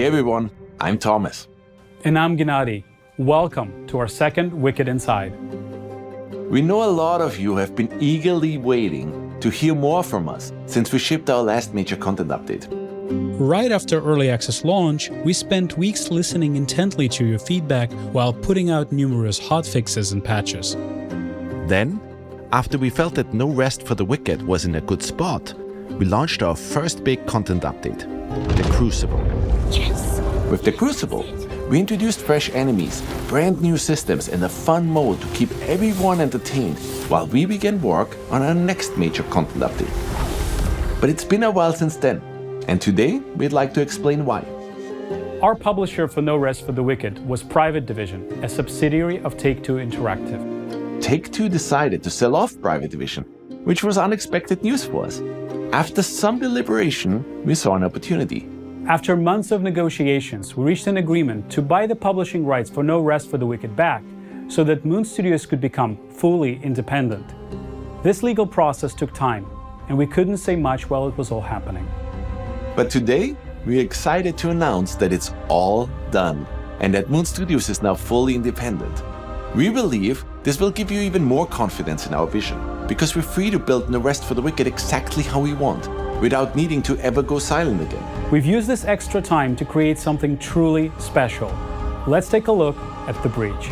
Hey everyone, I'm Thomas. And I'm Gennady. Welcome to our second Wicked Inside. We know a lot of you have been eagerly waiting to hear more from us since we shipped our last major content update. Right after early access launch, we spent weeks listening intently to your feedback while putting out numerous hotfixes and patches. Then, after we felt that No Rest for the Wicked was in a good spot, we launched our first big content update, The Crucible. Yes! With The Crucible, we introduced fresh enemies, brand new systems, and a fun mode to keep everyone entertained while we began work on our next major content update. But it's been a while since then, and today we'd like to explain why. Our publisher for No Rest for the Wicked was Private Division, a subsidiary of Take-Two Interactive. Take-Two decided to sell off Private Division, which was unexpected news for us. After some deliberation, we saw an opportunity. After months of negotiations, we reached an agreement to buy the publishing rights for No Rest for the Wicked back so that Moon Studios could become fully independent. This legal process took time, and we couldn't say much while it was all happening. But today, we're excited to announce that it's all done and that Moon Studios is now fully independent. We believe this will give you even more confidence in our vision, because we're free to build No Rest for the Wicked exactly how we want, without needing to ever go silent again. We've used this extra time to create something truly special. Let's take a look at The Breach.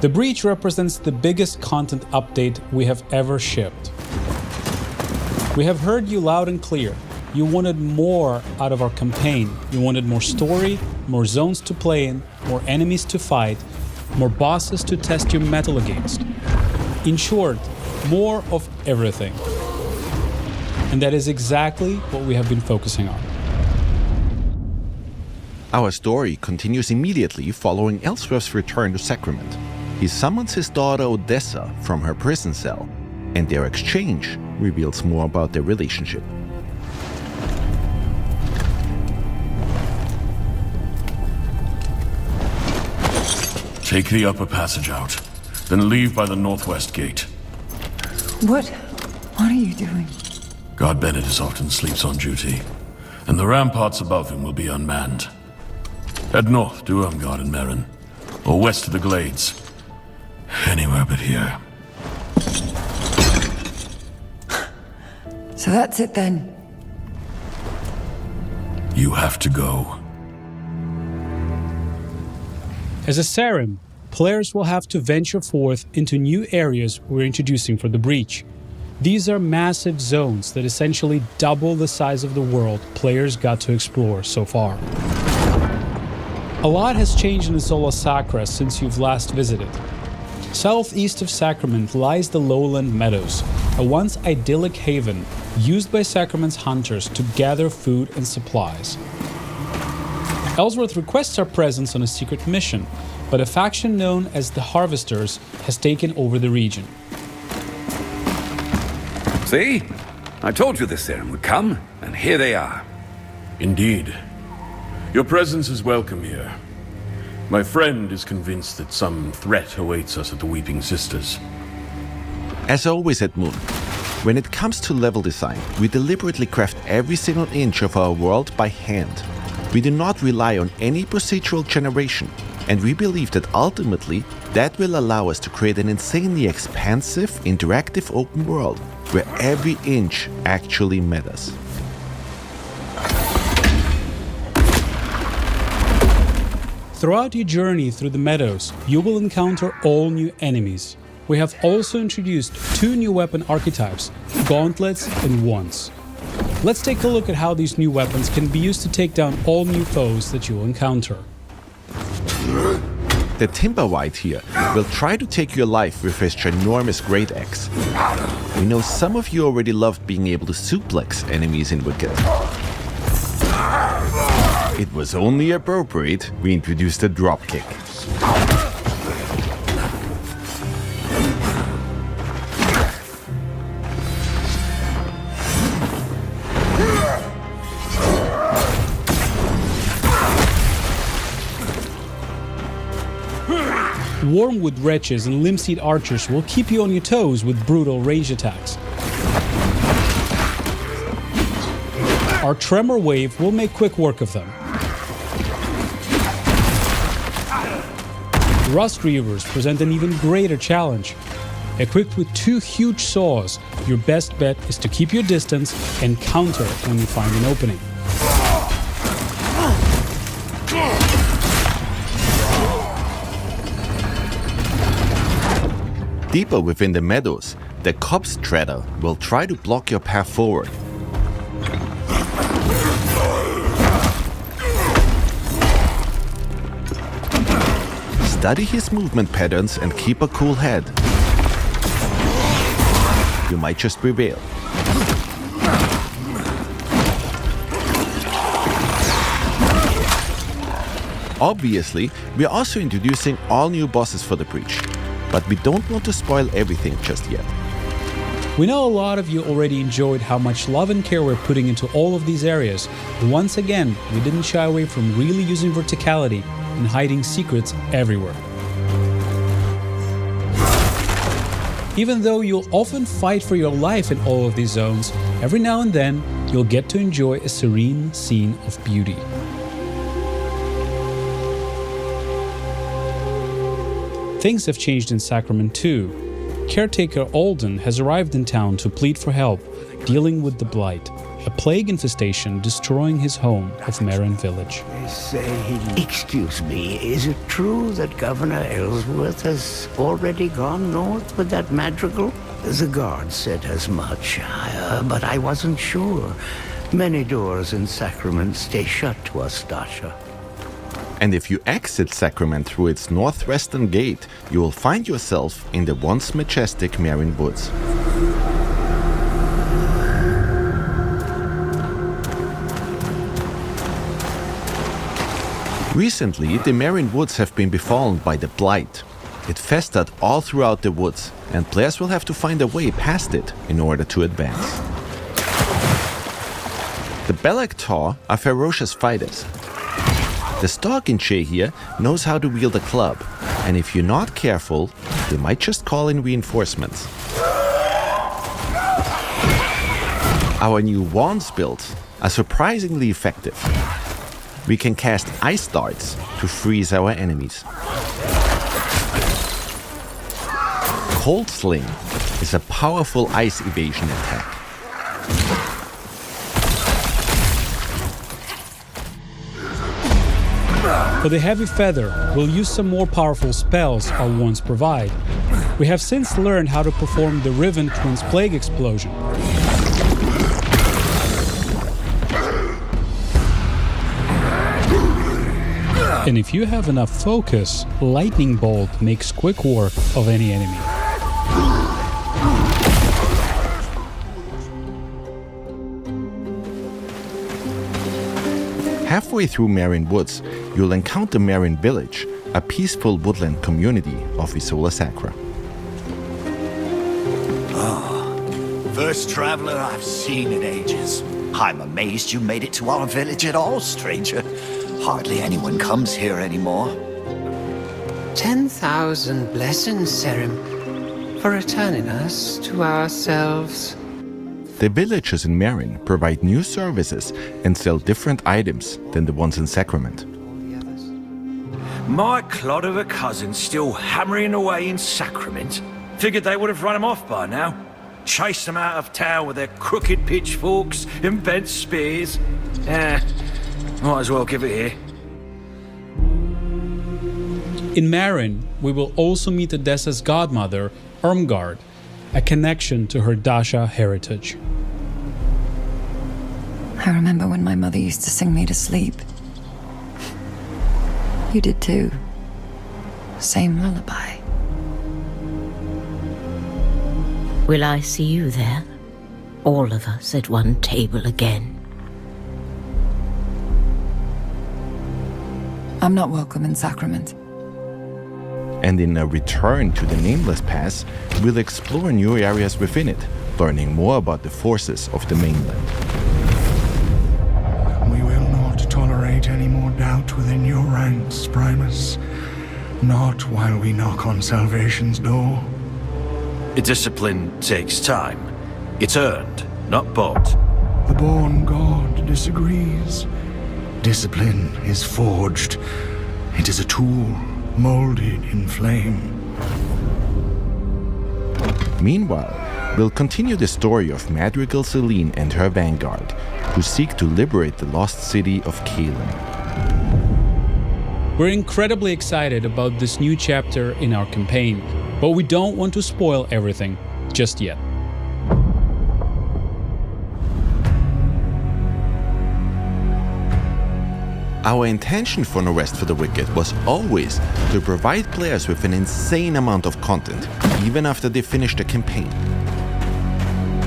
The Breach represents the biggest content update we have ever shipped. We have heard you loud and clear. You wanted more out of our campaign. You wanted more story, more zones to play in, more enemies to fight, more bosses to test your mettle against. In short, more of everything. And that is exactly what we have been focusing on. Our story continues immediately following Ellsworth's return to Sacrament. He summons his daughter Odessa from her prison cell, and their exchange reveals more about their relationship. Take the upper passage out, then leave by the northwest gate. What are you doing? God Benedict often sleeps on duty, and the ramparts above him will be unmanned. Head north to Irmgard and Merrin, or west to the Glades. Anywhere but here. So that's it then. You have to go. As a Sarim, players will have to venture forth into new areas we're introducing for the Breach. These are massive zones that essentially double the size of the world players got to explore so far. A lot has changed in Zola Sacra since you've last visited. Southeast of Sacrament lies the Lowland Meadows, a once idyllic haven used by Sacrament's hunters to gather food and supplies. Ellsworth requests our presence on a secret mission, but a faction known as the Harvesters has taken over the region. See? I told you this Sarim would come, and here they are. Indeed. Your presence is welcome here. My friend is convinced that some threat awaits us at the Weeping Sisters. As always at Moon, when it comes to level design, we deliberately craft every single inch of our world by hand. We do not rely on any procedural generation, and we believe that ultimately that will allow us to create an insanely expansive, interactive open world where every inch actually matters. Throughout your journey through the meadows, you will encounter all new enemies. We have also introduced 2 new weapon archetypes, gauntlets and wands. Let's take a look at how these new weapons can be used to take down all new foes that you'll encounter. The Timberwhite here will try to take your life with his ginormous great axe. We know some of you already loved being able to suplex enemies in Wicked. It was only appropriate we introduced a dropkick. Wormwood wretches and Limseed archers will keep you on your toes with brutal ranged attacks. Our Tremor Wave will make quick work of them. Rust Reavers present an even greater challenge. Equipped with 2 huge saws, your best bet is to keep your distance and counter when you find an opening. Deeper within the meadows, the Copse Treader will try to block your path forward. Study his movement patterns and keep a cool head. You might just prevail. Obviously, we are also introducing all new bosses for the Breach, but we don't want to spoil everything just yet. We know a lot of you already enjoyed how much love and care we're putting into all of these areas. Once again, we didn't shy away from really using verticality and hiding secrets everywhere. Even though you'll often fight for your life in all of these zones, every now and then you'll get to enjoy a serene scene of beauty. Things have changed in Sacrament too. Caretaker Alden has arrived in town to plead for help, dealing with the Blight, a plague infestation destroying his home of Merrin Village. They say... Excuse me, is it true that Governor Ellsworth has already gone north with that madrigal? The guard said as much, but I wasn't sure. Many doors in Sacrament stay shut to us, Dasha. And if you exit Sacrament through its northwestern gate, you will find yourself in the once majestic Merrin Woods. Recently, the Merrin Woods have been befallen by the Blight. It festered all throughout the woods, and players will have to find a way past it in order to advance. The Belak Tor are ferocious fighters. The Stalkinche here knows how to wield a club, and if you're not careful, they might just call in reinforcements. Our new wands builds are surprisingly effective. We can cast ice darts to freeze our enemies. Cold Sling is a powerful ice evasion attack. For the Heavy Feather, we'll use some more powerful spells our wands provide. We have since learned how to perform the Riven Twins Plague Explosion. And if you have enough focus, Lightning Bolt makes quick work of any enemy. Halfway through Merrin Woods, you'll encounter Merrin Village, a peaceful woodland community of Isola Sacra. First traveler I've seen in ages. I'm amazed you made it to our village at all, stranger. Hardly anyone comes here anymore. 10,000 blessings, Serim, for returning us to ourselves. The villagers in Merrin provide new services and sell different items than the ones in Sacrament. My clod of a cousin's still hammering away in Sacrament. Figured they would have run him off by now. Chased them out of town with their crooked pitchforks and bent spears. Might as well give it here. In Merrin, we will also meet Odessa's godmother, Irmgard, a connection to her Dasha heritage. I remember when my mother used to sing me to sleep. You did too. Same lullaby. Will I see you there? All of us at one table again? I'm not welcome in Sacrament. And in a return to the Nameless Pass, we'll explore new areas within it, learning more about the forces of the mainland. We will not tolerate any more doubt within your ranks, Primus. Not while we knock on salvation's door. Discipline takes time. It's earned, not bought. The born god disagrees. Discipline is forged. It is a tool, molded in flame. Meanwhile, we'll continue the story of Madrigal Selene and her vanguard, who seek to liberate the lost city of Caelin. We're incredibly excited about this new chapter in our campaign, but we don't want to spoil everything just yet. Our intention for No Rest for the Wicked was always to provide players with an insane amount of content, even after they finish the campaign.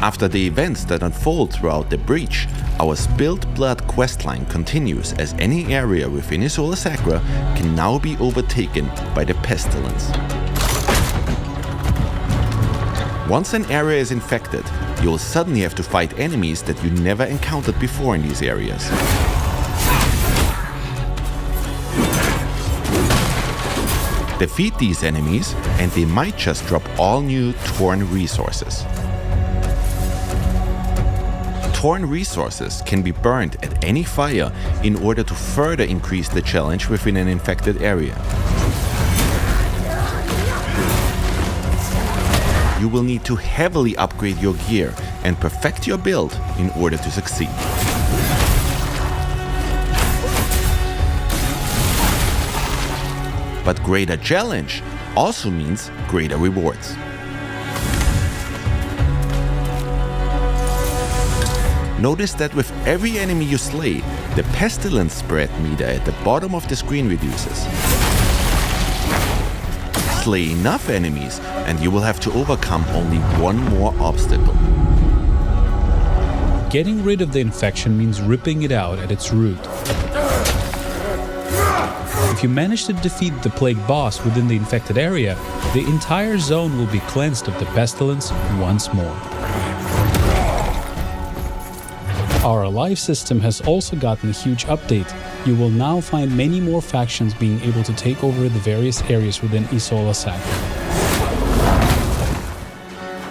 After the events that unfold throughout the Breach, our Spilled Blood questline continues as any area within Isola Sacra can now be overtaken by the Pestilence. Once an area is infected, you'll suddenly have to fight enemies that you never encountered before in these areas. Defeat these enemies, and they might just drop all new Torn resources. Torn resources can be burned at any fire in order to further increase the challenge within an infected area. You will need to heavily upgrade your gear and perfect your build in order to succeed. But greater challenge also means greater rewards. Notice that with every enemy you slay, the pestilence spread meter at the bottom of the screen reduces. Slay enough enemies and you will have to overcome only one more obstacle. Getting rid of the infection means ripping it out at its root. If you manage to defeat the plague boss within the infected area, the entire zone will be cleansed of the pestilence once more. Our Alive system has also gotten a huge update. You will now find many more factions being able to take over the various areas within Isola Sacra.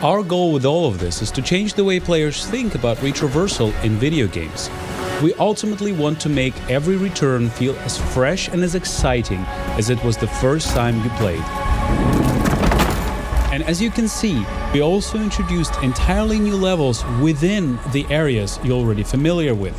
Our goal with all of this is to change the way players think about retraversal in video games. We ultimately want to make every return feel as fresh and as exciting as it was the first time you played. And as you can see, we also introduced entirely new levels within the areas you're already familiar with.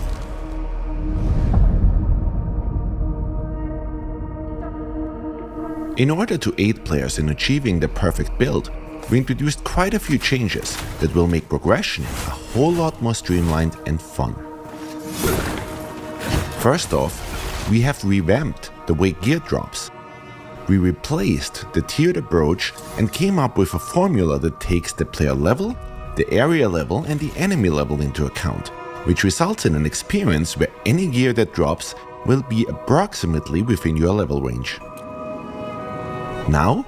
In order to aid players in achieving the perfect build, we introduced quite a few changes that will make progression a whole lot more streamlined and fun. First off, we have revamped the way gear drops. We replaced the tiered approach and came up with a formula that takes the player level, the area level and the enemy level into account, which results in an experience where any gear that drops will be approximately within your level range. Now,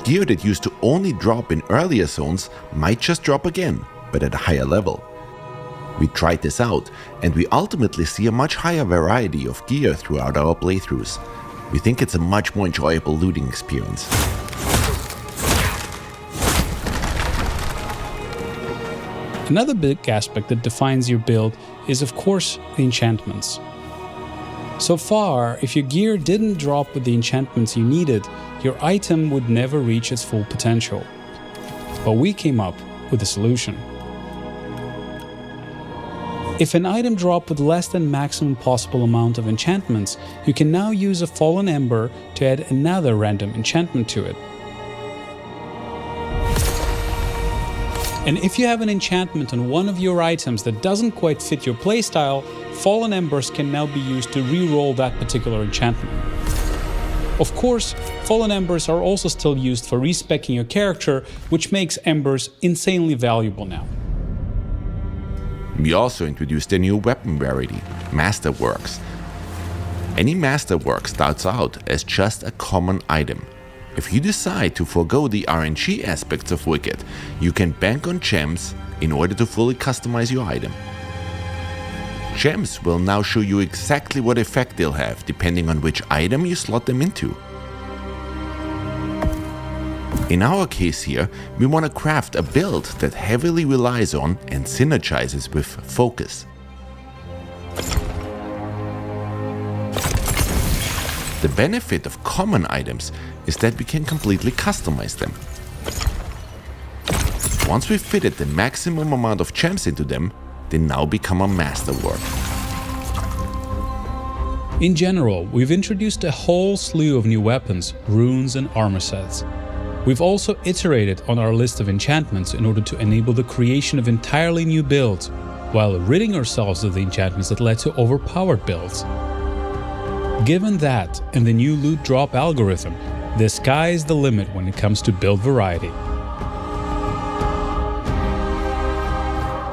gear that used to only drop in earlier zones might just drop again, but at a higher level. We tried this out, and we ultimately see a much higher variety of gear throughout our playthroughs. We think it's a much more enjoyable looting experience. Another big aspect that defines your build is, of course, the enchantments. So far, if your gear didn't drop with the enchantments you needed, your item would never reach its full potential. But we came up with a solution. If an item dropped with less than maximum possible amount of enchantments, you can now use a Fallen Ember to add another random enchantment to it. And if you have an enchantment on one of your items that doesn't quite fit your playstyle, Fallen Embers can now be used to re-roll that particular enchantment. Of course, Fallen Embers are also still used for respeccing your character, which makes Embers insanely valuable now. We also introduced a new weapon rarity, Masterworks. Any Masterwork starts out as just a common item. If you decide to forego the RNG aspects of Wicked, you can bank on gems in order to fully customize your item. Gems will now show you exactly what effect they'll have depending on which item you slot them into. In our case here, we want to craft a build that heavily relies on and synergizes with focus. The benefit of common items is that we can completely customize them. Once we've fitted the maximum amount of gems into them, they now become a masterwork. In general, we've introduced a whole slew of new weapons, runes and armor sets. We've also iterated on our list of enchantments in order to enable the creation of entirely new builds, while ridding ourselves of the enchantments that led to overpowered builds. Given that and the new loot drop algorithm, the sky is the limit when it comes to build variety.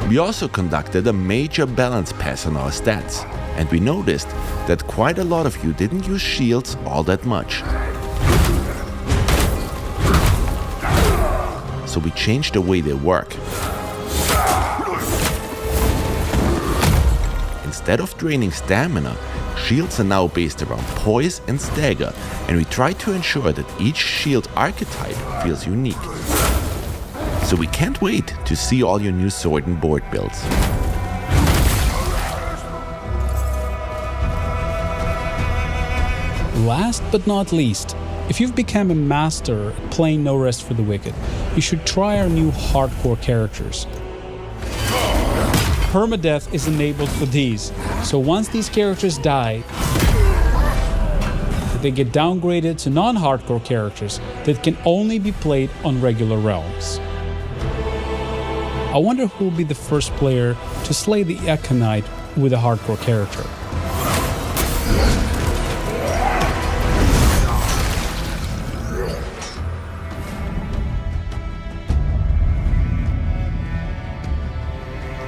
We also conducted a major balance pass on our stats, and we noticed that quite a lot of you didn't use shields all that much. So we changed the way they work. Instead of draining stamina, shields are now based around poise and stagger, and we try to ensure that each shield archetype feels unique. So we can't wait to see all your new sword and board builds. Last but not least, if you've become a master at playing No Rest for the Wicked, you should try our new hardcore characters. Permadeath is enabled for these, so once these characters die, they get downgraded to non-hardcore characters that can only be played on regular realms. I wonder who will be the first player to slay the Aconite with a hardcore character.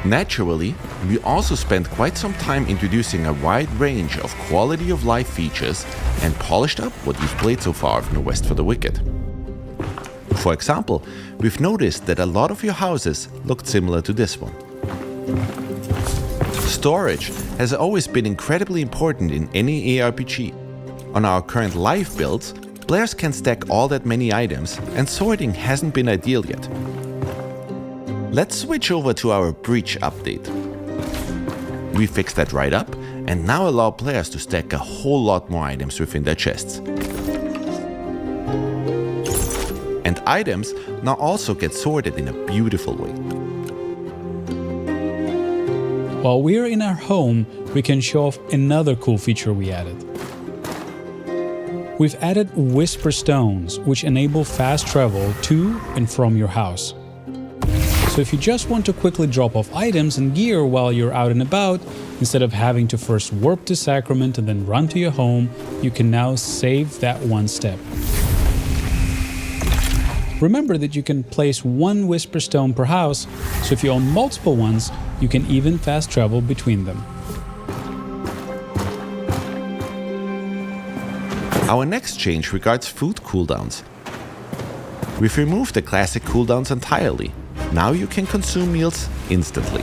Naturally, we also spent quite some time introducing a wide range of quality of life features and polished up what you've played so far of No Rest for the Wicked. For example, we've noticed that a lot of your houses looked similar to this one. Storage has always been incredibly important in any ARPG. On our current live builds, players can stack all that many items, and sorting hasn't been ideal yet. Let's switch over to our Breach update. We fixed that right up and now allow players to stack a whole lot more items within their chests. And items now also get sorted in a beautiful way. While we're in our home, we can show off another cool feature we added. We've added Whisper Stones, which enable fast travel to and from your house. So if you just want to quickly drop off items and gear while you're out and about, instead of having to first warp to Sacrament and then run to your home, you can now save that one step. Remember that you can place one Whisper Stone per house, so if you own multiple ones, you can even fast travel between them. Our next change regards food cooldowns. We've removed the classic cooldowns entirely. Now you can consume meals instantly.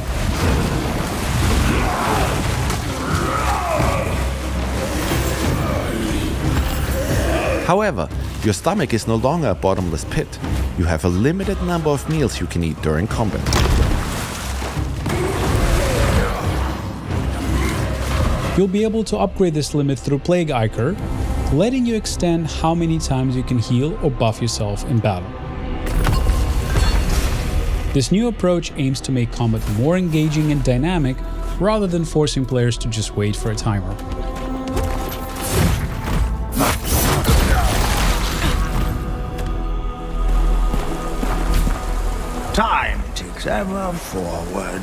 However, your stomach is no longer a bottomless pit. You have a limited number of meals you can eat during combat. You'll be able to upgrade this limit through Plague Ichor, letting you extend how many times you can heal or buff yourself in battle. This new approach aims to make combat more engaging and dynamic, rather than forcing players to just wait for a timer. Time ticks ever forward.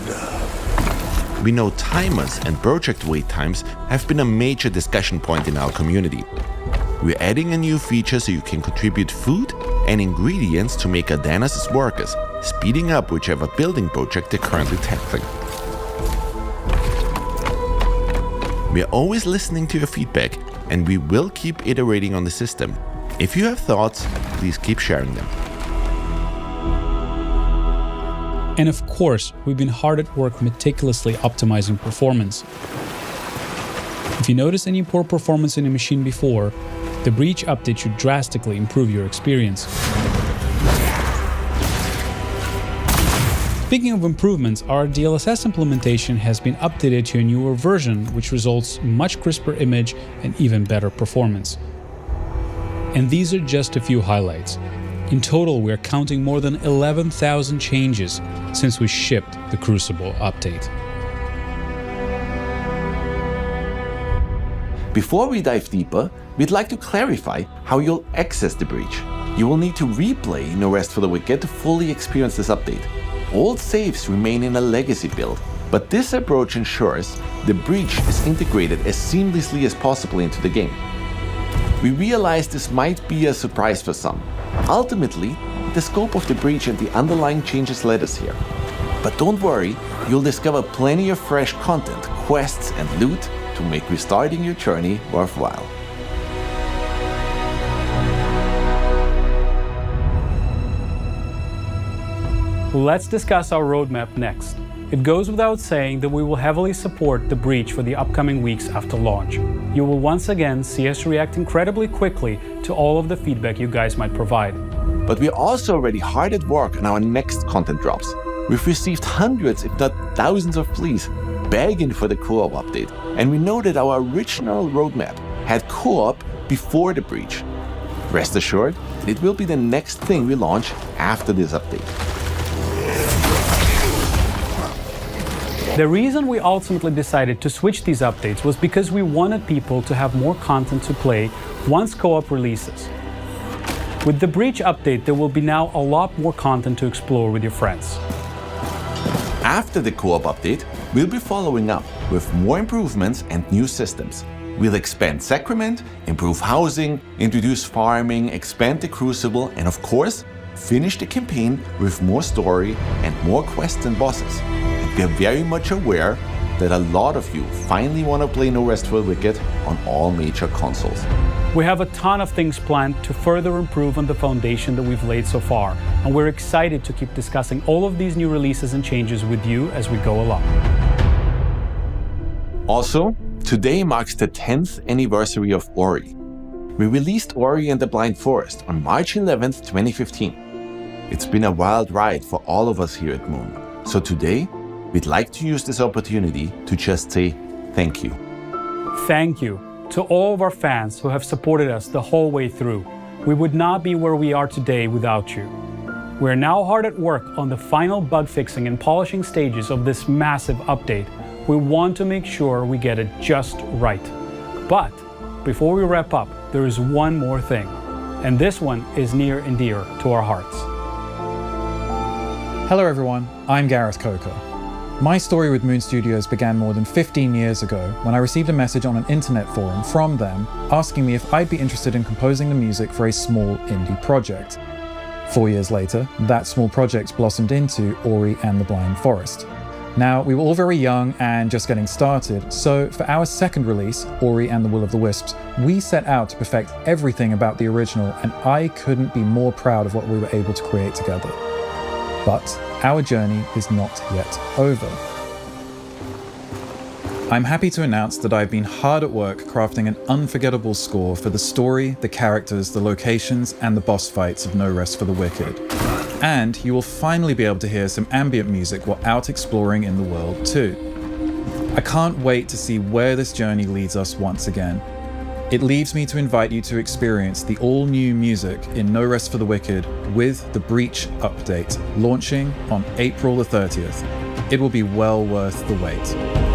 We know timers and project wait times have been a major discussion point in our community. We're adding a new feature so you can contribute food and ingredients to make Adanas' workers, speeding up whichever building project they're currently tackling. We're always listening to your feedback, and we will keep iterating on the system. If you have thoughts, please keep sharing them. And of course, we've been hard at work meticulously optimizing performance. If you notice any poor performance in a machine before, the Breach update should drastically improve your experience. Speaking of improvements, our DLSS implementation has been updated to a newer version, which results in much crisper image and even better performance. And these are just a few highlights. In total, we are counting more than 11,000 changes since we shipped the Crucible update. Before we dive deeper, we'd like to clarify how you'll access the breach. You will need to replay No Rest for the Wicked to fully experience this update. Old saves remain in a legacy build, but this approach ensures the breach is integrated as seamlessly as possible into the game. We realize this might be a surprise for some. Ultimately, the scope of the breach and the underlying changes led us here. But don't worry, you'll discover plenty of fresh content, quests and loot to make restarting your journey worthwhile. Let's discuss our roadmap next. It goes without saying that we will heavily support the breach for the upcoming weeks after launch. You will once again see us react incredibly quickly to all of the feedback you guys might provide. But we're also already hard at work on our next content drops. We've received hundreds, if not thousands of pleas begging for the co-op update, and we know that our original roadmap had co-op before the breach. Rest assured, it will be the next thing we launch after this update. The reason we ultimately decided to switch these updates was because we wanted people to have more content to play once co-op releases. With the Breach update, there will be now a lot more content to explore with your friends. After the co-op update, we'll be following up with more improvements and new systems. We'll expand Sacrament, improve housing, introduce farming, expand the Crucible, and of course, finish the campaign with more story and more quests and bosses. We are very much aware that a lot of you finally want to play No Rest for the Wicked on all major consoles. We have a ton of things planned to further improve on the foundation that we've laid so far, and we're excited to keep discussing all of these new releases and changes with you as we go along. Also, today marks the 10th anniversary of Ori. We released Ori and the Blind Forest on March 11th, 2015. It's been a wild ride for all of us here at Moon, so today, we'd like to use this opportunity to just say thank you. Thank you to all of our fans who have supported us the whole way through. We would not be where we are today without you. We're now hard at work on the final bug fixing and polishing stages of this massive update. We want to make sure we get it just right. But before we wrap up, there is one more thing, and this one is near and dear to our hearts. Hello everyone, I'm Gareth Coker. My story with Moon Studios began more than 15 years ago when I received a message on an internet forum from them asking me if I'd be interested in composing the music for a small indie project. 4 years later, that small project blossomed into Ori and the Blind Forest. Now, we were all very young and just getting started, so for our second release, Ori and the Will of the Wisps, we set out to perfect everything about the original, and I couldn't be more proud of what we were able to create together. But our journey is not yet over. I'm happy to announce that I've been hard at work crafting an unforgettable score for the story, the characters, the locations, and the boss fights of No Rest for the Wicked. And you will finally be able to hear some ambient music while out exploring in the world too. I can't wait to see where this journey leads us once again. It leaves me to invite you to experience the all-new music in No Rest for the Wicked with the Breach update, launching on April the 30th. It will be well worth the wait.